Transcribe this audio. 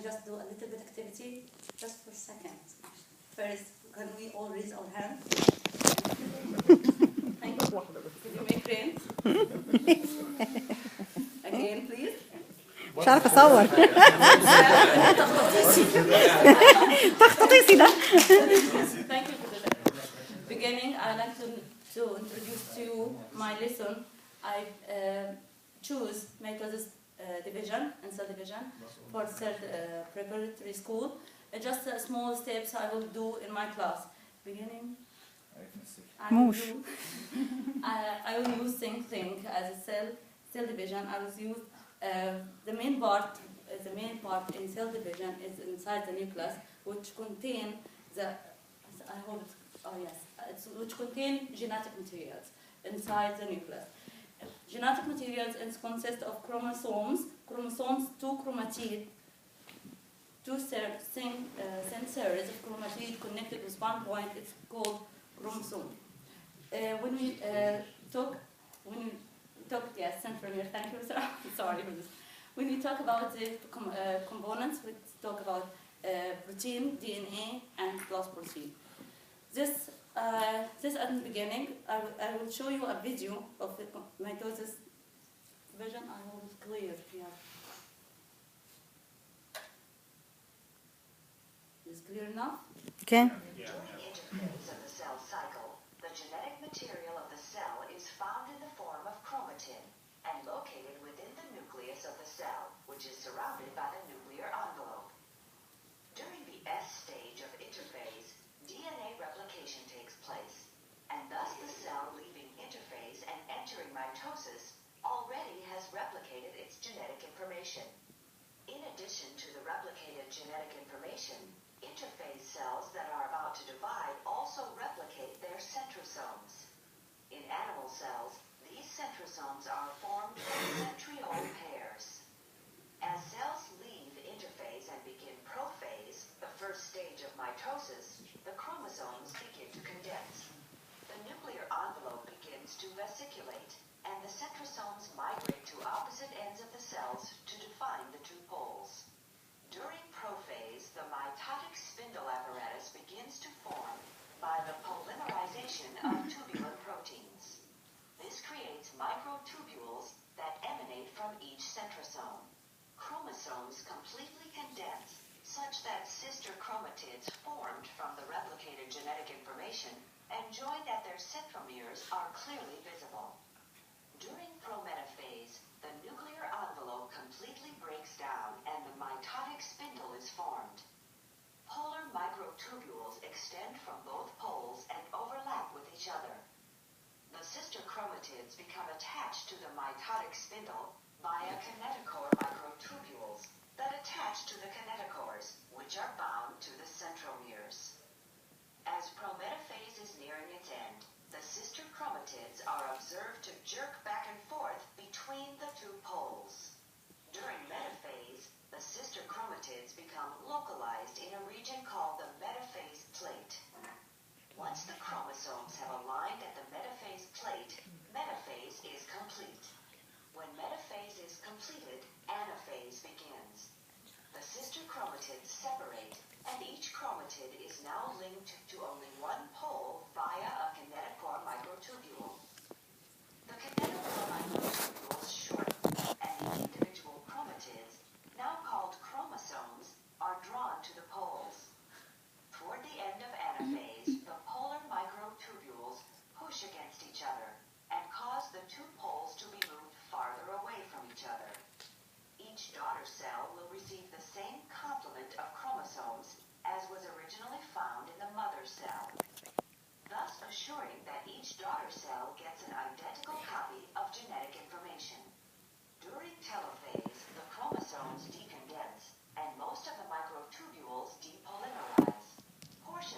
just do a little bit activity, just for a second. First, can we all raise our hands? Thank you. Could you make rain? Again, please. مش عارفة أصور. تخطيطي ده. Thank you for the beginning. I'd like to introduce to you my lesson. I choose methods division and cell division for third preparatory school. Just small steps I will do in my class. Beginning. I will use same thing as a cell division. I will use the main part in cell division is inside the nucleus, which contain which contain genetic materials inside the nucleus. Genetic materials consist of chromosomes, two chromatid, two sensors of chromatid connected with one point. It's called chromosome. When we talk, centromere. Thank you, sir. Sorry for this. When we talk about the components, we talk about protein, DNA, and plus protein. This at the beginning, I will show you a video of the mitosis division. I hope it's clear here. Is it clear enough? Okay. During the interphase of the cell cycle, the genetic material of the cell is found in the form of chromatin and located within the nucleus of the cell, which is surrounded by the nuclear envelope. During the S stage of interphase, DNA replication takes place, and thus the cell leaving interphase and entering mitosis already has replicated its genetic information. In addition to the replicated genetic information, interphase cells that are about to divide also replicate their centrosomes. In animal cells, these centrosomes are formed from centriole pairs. As cells leave interphase and begin prophase, the first stage of mitosis, the chromosomes begin to condense. The nuclear envelope begins to vesiculate, and the centrosomes migrate to opposite ends of the cells to define the two poles. During prophase, the mitotic spindle apparatus begins to form by the polymerization of tubular proteins. This creates microtubules that emanate from each centrosome. Chromosomes completely condense such that sister chromatids formed from the replicated genetic information enjoy that their centromeres are clearly visible. During prometaphase, the nuclear envelope completely breaks down and the mitotic spindle is formed. Polar microtubules extend from both poles and overlap with each other. The sister chromatids become attached to the mitotic spindle via kinetochore microtubules that attach to the kinetochores, which are bound to the centromeres. As prometaphase is nearing its end, the sister chromatids are observed to jerk back and forth between the two poles. During metaphase, the sister chromatids become localized in a region called the metaphase plate. Once the chromosomes have aligned at the metaphase plate, metaphase is complete. When metaphase is completed, anaphase begins. The sister chromatids separate, and each chromatid is now linked to only one pole via a kinetochore microtubule. The kinetochore microtubules shorten, and the individual chromatids, now called chromosomes, are drawn to the poles. Toward the end of anaphase, the polar microtubules push against each other and cause the two poles to be moved farther away from each other. Each daughter cell will receive the same complement of chromosomes as was originally found in the mother cell, thus assuring that each daughter cell